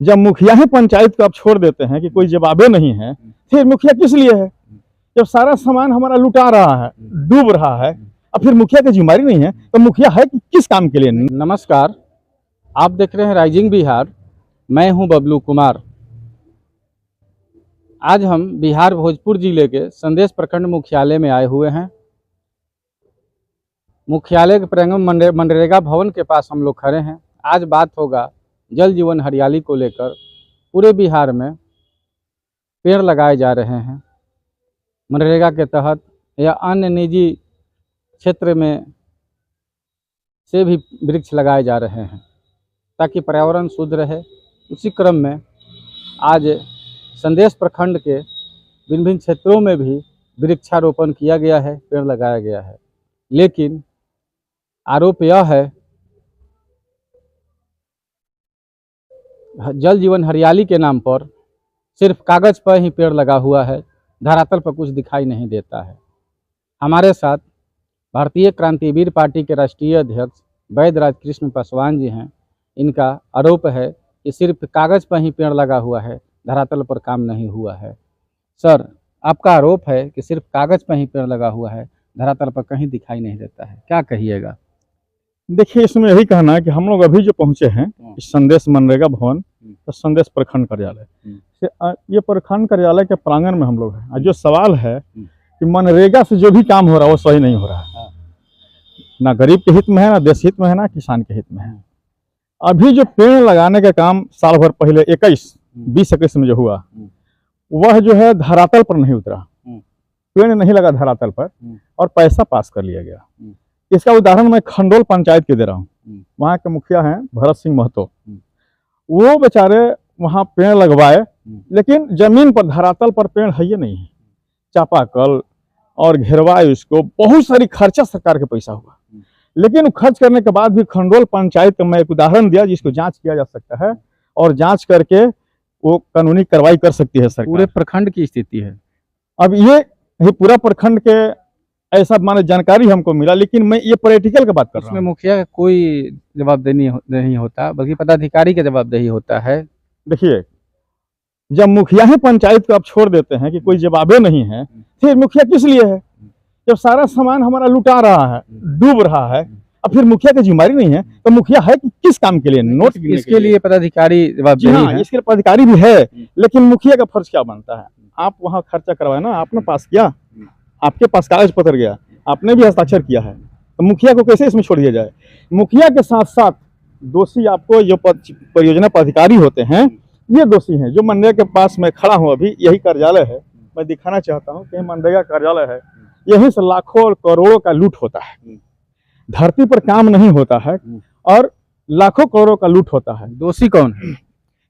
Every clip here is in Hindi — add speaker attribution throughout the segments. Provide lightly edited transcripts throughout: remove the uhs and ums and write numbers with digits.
Speaker 1: जब मुखिया ही पंचायत को आप छोड़ देते हैं कि कोई जवाबे नहीं है, फिर मुखिया किस लिए है? जब सारा सामान हमारा लुटा रहा है, डूब रहा है, अब फिर मुखिया की जिम्मेदारी नहीं है, तो मुखिया है कि किस काम के लिए?
Speaker 2: नमस्कार, आप देख रहे हैं राइजिंग बिहार। मैं हूं बबलू कुमार। आज हम बिहार भोजपुर जिले के संदेश प्रखंड मुख्यालय में आए हुए हैं। मुख्यालय के प्रांगण मनरेगा भवन के पास हम लोग खड़े हैं। आज बात होगा जल जीवन हरियाली को लेकर। पूरे बिहार में पेड़ लगाए जा रहे हैं मनरेगा के तहत या अन्य निजी क्षेत्र में से भी वृक्ष लगाए जा रहे हैं ताकि पर्यावरण शुद्ध रहे। उसी क्रम में आज संदेश प्रखंड के भिन्न भिन्न क्षेत्रों में भी वृक्षारोपण किया गया है, पेड़ लगाया गया है। लेकिन आरोप यह है जल जीवन हरियाली के नाम पर सिर्फ कागज़ पर ही पेड़ लगा हुआ है, धरातल पर कुछ दिखाई नहीं देता है। हमारे साथ भारतीय क्रांतिवीर पार्टी के राष्ट्रीय अध्यक्ष वैद्य राजकृष्ण पासवान जी हैं। इनका आरोप है कि सिर्फ कागज़ पर ही पेड़ लगा हुआ है, धरातल पर काम नहीं हुआ है। सर, आपका आरोप है कि सिर्फ कागज़ पर ही पेड़ लगा हुआ है, धरातल पर कहीं दिखाई नहीं देता है, क्या कहिएगा?
Speaker 1: देखिए, इसमें यही कहना है कि हम लोग अभी जो पहुंचे हैं इस संदेश मनरेगा भवन, तो संदेश प्रखंड कार्यालय से ये प्रखंड कार्यालय के प्रांगण में हम लोग हैं। जो सवाल है कि मनरेगा से जो भी काम हो रहा है वो सही नहीं हो रहा है, ना गरीब के हित में है, ना देश हित में है, ना किसान के हित में है। अभी जो पेड़ लगाने का काम साल भर पहले 2021 में जो हुआ, वह जो है धरातल पर नहीं उतरा, पेड़ नहीं लगा धरातल पर और पैसा पास कर लिया गया। इसका उदाहरण मैं खंडोल पंचायत के दे रहा हूँ। वहाँ के मुखिया हैं भरत सिंह महतो। वो बेचारे वहाँ पेड़ लगवाए, लेकिन जमीन पर धरातल पर पेड़ है ही नहीं है। चापाकल और घेरवाए, उसको बहुत सारी खर्चा सरकार के पैसा हुआ, लेकिन खर्च करने के बाद भी खंडोल पंचायत का मैं एक उदाहरण दिया जिसको जांच किया जा सकता है और जांच करके वो कानूनी कार्रवाई कर सकती है सरकार।
Speaker 2: पूरे प्रखंड की स्थिति है।
Speaker 1: अब ये पूरा प्रखंड के ऐसा माने जानकारी हमको मिला, लेकिन मैं ये प्रैक्टिकल की बात कर रहा हूँ।
Speaker 2: इसमें मुखिया का कोई जवाबदेही नहीं होता, बल्कि पदाधिकारी का जवाबदेही होता है।
Speaker 1: देखिए, जब मुखिया ही पंचायत को आप छोड़ देते हैं कि कोई जवाबे नहीं है, फिर मुखिया किस लिए है? जब सारा सामान हमारा लुटा रहा है, डूब रहा है, अब फिर मुखिया की जिम्मेदारी नहीं है, तो मुखिया है कि किस काम के लिए? नोट
Speaker 2: इसके लिए पदाधिकारी जवाबदेही है।
Speaker 1: इसके लिए पदाधिकारी भी है, लेकिन मुखिया का फर्ज क्या बनता है? आप वहाँ खर्चा करवाए ना, आपने पास किया, आपके पास कागज पत्र गया, आपने भी हस्ताक्षर किया है, तो मुखिया को कैसे इसमें छोड़ दिया जाए? मुखिया के साथ साथ दोषी आपको जो परियोजना पदाधिकारी होते हैं, ये दोषी हैं। जो मनरेगा के पास मैं खड़ा हूँ अभी, यही कार्यालय है, मैं दिखाना चाहता हूँ कि मनरेगा कार्यालय है। यहीं से लाखों और करोड़ों का लूट होता है, धरती पर काम नहीं होता है और लाखों करोड़ों का लूट होता है।
Speaker 2: दोषी कौन है?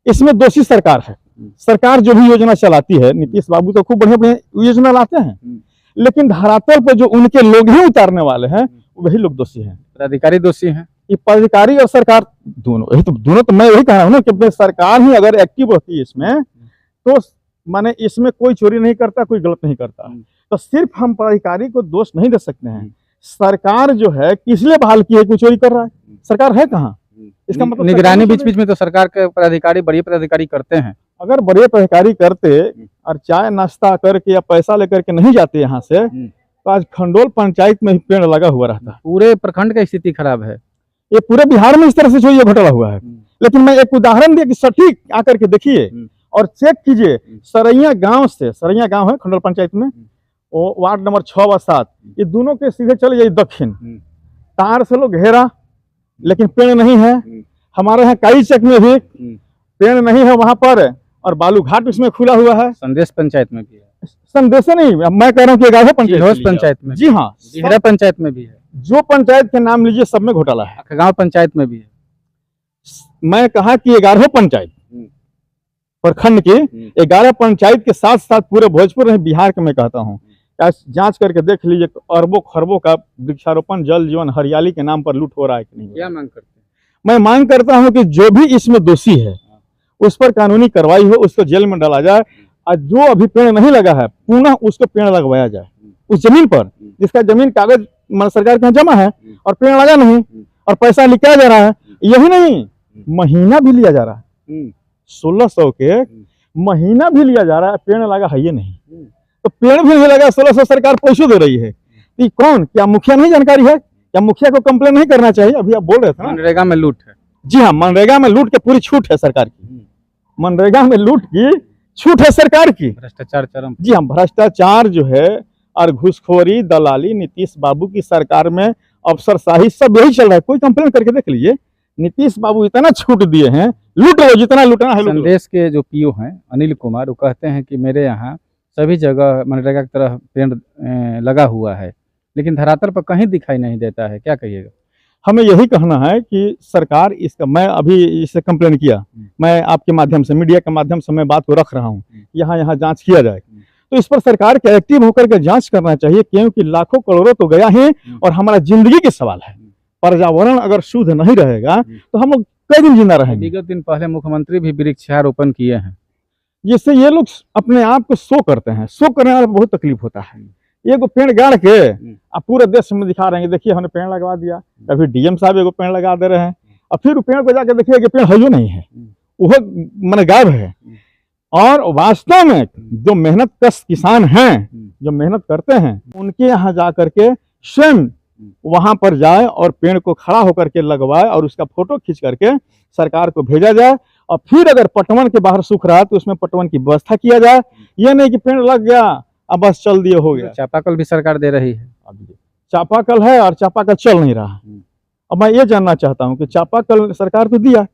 Speaker 1: इसमें दोषी सरकार है। सरकार जो भी योजना चलाती है, नीतीश बाबू तो खूब बढ़िया बढ़िया योजना लाते हैं, लेकिन धरातल पर जो उनके लोग ही उतारने वाले हैं, वही लोग दोषी हैं।
Speaker 2: पदाधिकारी दोषी हैं।
Speaker 1: ये पदाधिकारी और सरकार दोनों, दोनों तो मैं वही कह रहा हूँ ना कि सरकार ही अगर एक्टिव होती है इसमें, तो माने इसमें कोई चोरी नहीं करता, कोई गलत नहीं करता, तो सिर्फ हम पदाधिकारी को दोष नहीं दे सकते हैं। सरकार जो है किस लिए बहाल की है? कोई चोरी कर रहा है? सरकार है कहाँ? इसका मतलब
Speaker 2: निगरानी बीच बीच में तो सरकार के पदाधिकारी, बड़े पदाधिकारी करते हैं।
Speaker 1: अगर बड़े पदाधिकारी करते और चाय नाश्ता करके या पैसा लेकर के नहीं जाते यहाँ से, तो आज खंडोल पंचायत में ही पेड़ लगा हुआ रहता।
Speaker 2: पूरे प्रखंड की स्थिति खराब है।
Speaker 1: ये पूरे बिहार में इस तरह से ये घोटाला हुआ है। लेकिन मैं एक उदाहरण दिया कि सटीक आकर के देखिए और चेक कीजिए। सरैया गांव से, सरैया गांव है खंडोल पंचायत में, वो वार्ड नंबर 6 व 7, ये दोनों के सीधे चले जाइए दक्षिण, तार से लोग घेरा, लेकिन पेड़ नहीं है। हमारे यहाँ काई चक में भी पेड़ नहीं है वहां पर, और बालू घाट इसमें खुला हुआ है।
Speaker 2: संदेश पंचायत में भी है।
Speaker 1: संदेश नहीं, मैं कह रहा हूँ कि 11
Speaker 2: पंचायत में,
Speaker 1: जी हाँ,
Speaker 2: जीहरा पंचायत में भी है।
Speaker 1: जो पंचायत के नाम लीजिए सब में घोटाला है।
Speaker 2: गांव पंचायत में भी है।
Speaker 1: मैं कहा कि 11 पंचायत प्रखंड की 11 पंचायत के साथ साथ पूरे भोजपुर में, बिहार के मैं कहता हूँ, जांच करके देख लीजिए अरबों खरबों का वृक्षारोपण जल जीवन हरियाली के नाम पर लूट हो रहा है कि नहीं।
Speaker 2: क्या मांग करते हैं?
Speaker 1: मैं मांग करता हूं कि जो भी इसमें दोषी है उस पर कानूनी कार्रवाई हो, उसको जेल में डाला जाए, और जो अभी पेड़ नहीं लगा है पुनः उसको पेड़ लगवाया जाए उस जमीन पर, जिसका जमीन कागज सरकार के यहाँ जमा है और पेड़ लगा नहीं और पैसा निकाला जा रहा है। यही नहीं, महीना भी लिया जा रहा है। 1600 के महीना भी लिया जा रहा है, पेड़ लगा है ये नहीं, तो पेड़ भी नहीं लगा, 1600 सरकार पैसे दे रही है। ये कौन, क्या मुखिया नहीं जानकारी है? क्या मुखिया को कंप्लेन नहीं करना चाहिए? अभी आप बोल रहे थे ना
Speaker 2: मनरेगा में लूट है।
Speaker 1: जी हाँ, मनरेगा में लूट के पूरी छूट है सरकार की, मनरेगा में लूट की छूट है सरकार की।
Speaker 2: भ्रष्टाचार चरम।
Speaker 1: जी हाँ, भ्रष्टाचार जो है और घूसखोरी दलाली नीतीश बाबू की सरकार में, अफसरशाही सब यही चल रहा है। कोई कंप्लेन करके देख लीजिए, नीतीश बाबू इतना छूट दिए हैं, लूट लो जितना लूटना है लूट लो।
Speaker 2: संदेश के जो पीओ हैं अनिल कुमार, वो कहते हैं कि मेरे यहाँ सभी जगह मनरेगा की तरह पेड़ लगा हुआ है, लेकिन धरातल पर कहीं दिखाई नहीं देता है, क्या कहिएगा?
Speaker 1: हमें यही कहना है कि सरकार इसका, मैं अभी इसे कंप्लेन किया, मैं आपके माध्यम से, मीडिया के माध्यम से मैं बात को रख रहा हूँ, यहाँ जांच किया जाए, तो इस पर सरकार के एक्टिव होकर के जांच करना चाहिए, क्योंकि लाखों करोड़ों तो गया है और हमारा जिंदगी के सवाल है। पर्यावरण अगर शुद्ध नहीं रहेगा तो हम लोग कई दिन जिंदा रहेंगे।
Speaker 2: विगत दिन पहले मुख्यमंत्री भी वृक्षारोपण किए हैं,
Speaker 1: जिससे ये लोग अपने आप को शो करते हैं, शो करने वाला बहुत तकलीफ होता है। एगो पेड़ गाड़ के अब पूरे देश में दिखा रहे हैं, देखिए हमने पेड़ लगवा दिया, कभी डीएम साहब एगो पेड़ लगा दे रहे हैं, और फिर पेड़ को जाके देखिए कि पेड़ है जो नहीं है, वो मैंने गायब है। और वास्तव में जो मेहनत कश किसान हैं, जो मेहनत करते हैं, उनके यहाँ जा करके स्वयं वहां पर जाए और पेड़ को खड़ा होकर के लगवाए और उसका फोटो खींच करके सरकार को भेजा जाए, और फिर अगर पटवन के बाहर सूख रहा है तो उसमें पटवन की व्यवस्था किया जाए। ये नहीं कि पेड़ लग गया अब बस चल दिए हो गया।
Speaker 2: चापाकल भी सरकार दे रही है,
Speaker 1: चापाकल है और चापाकल चल नहीं रहा है। अब मैं ये जानना चाहता हूँ कि चापाकल सरकार तो दिया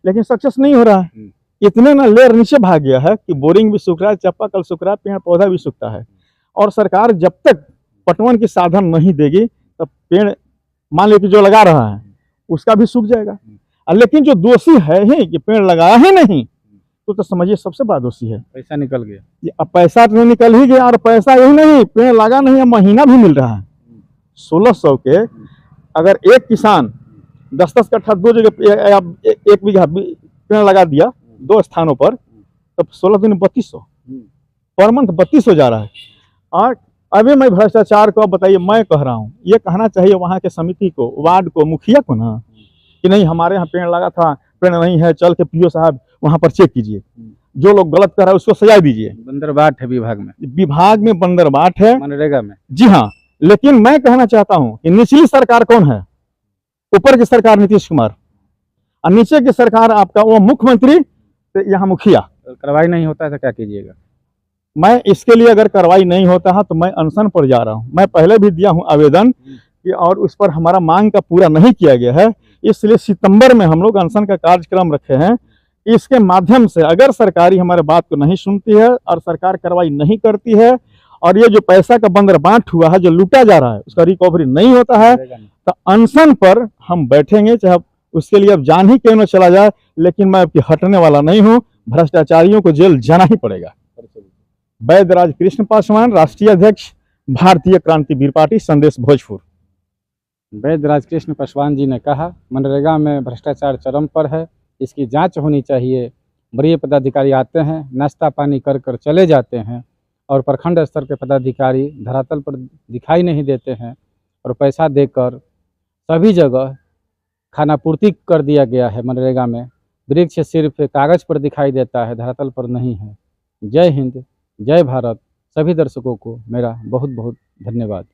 Speaker 1: लेकिन सक्सेस नहीं हो रहा है। इतने ना लेयर नीचे भाग गया है कि बोरिंग भी सूख रहा है, चापाकल सूख रहा है, पेड़ पौधा भी सूखता है, और सरकार जब तक पटवन के साधन नहीं देगी तब पेड़ मान लो कि जो लगा रहा है उसका भी सूख जाएगा। लेकिन जो दोषी है ही कि पेड़ लगाया ही नहीं, तो समझिए सबसे बड़ा दोषी है।
Speaker 2: पैसा निकल गया,
Speaker 1: अब पैसा तो निकल ही गया, और पैसा यही नहीं, पेड़ लगा नहीं है, महीना भी मिल रहा है। 1600 के अगर एक किसान 10-10 कट्ठा 2 जगह 1 बीघा पेड़ लगा दिया 2 स्थानों पर, तब 16 दिन 3200 पर मंथ 3200 जा रहा है। और अभी मैं भ्रष्टाचार को बताइए, मैं कह रहा हूँ, ये कहना चाहिए वहाँ के समिति को, वार्ड को, मुखिया को ना, कि नहीं हमारे यहाँ पेड़ लगा था, पेड़ नहीं है, चल के पीओ साहब वहाँ पर चेक कीजिए, जो लोग गलत कर रहा है उसको सजा दीजिए।
Speaker 2: बंदरबाट है
Speaker 1: विभाग में बंदरबाट है
Speaker 2: मनरेगा में।
Speaker 1: जी हाँ, लेकिन मैं कहना चाहता हूँ कि निचली सरकार कौन है? ऊपर की सरकार नीतीश कुमार, और नीचे की सरकार आपका वो मुख्यमंत्री, तो यहाँ मुखिया।
Speaker 2: कार्रवाई नहीं होता है तो क्या कीजिएगा?
Speaker 1: मैं इसके लिए अगर कार्रवाई नहीं होता है तो मैं अनशन पर जा रहा हूँ। मैं पहले भी दिया हूँ आवेदन कि, और उस पर हमारा मांग का पूरा नहीं किया गया है, इसलिए सितंबर में हम लोग अनशन का कार्यक्रम रखे हैं। इसके माध्यम से अगर सरकारी हमारे बात को नहीं सुनती है और सरकार कार्रवाई नहीं करती है, और ये जो पैसा का बंदरबाट हुआ है, जो लूटा जा रहा है, उसका रिकवरी नहीं होता है, तो अनशन पर हम बैठेंगे, चाहे उसके लिए अब जान ही क्यों न चला जाए, लेकिन मैं अब हटने वाला नहीं हूँ। भ्रष्टाचारियों को जेल जाना ही पड़ेगा। वैद्यराज कृष्ण पासवान, राष्ट्रीय अध्यक्ष, भारतीय क्रांतिवीर पार्टी, संदेश भोजपुर।
Speaker 2: वैद्यराज कृष्ण पासवान जी ने कहा, मनरेगा में भ्रष्टाचार चरम पर है, इसकी जांच होनी चाहिए। वरीय पदाधिकारी आते हैं, नाश्ता पानी कर कर चले जाते हैं, और प्रखंड स्तर के पदाधिकारी धरातल पर दिखाई नहीं देते हैं, और पैसा देकर सभी जगह खानापूर्ति कर दिया गया है। मनरेगा में वृक्ष सिर्फ कागज़ पर दिखाई देता है, धरातल पर नहीं है। जय हिंद, जय भारत। सभी दर्शकों को मेरा बहुत बहुत धन्यवाद।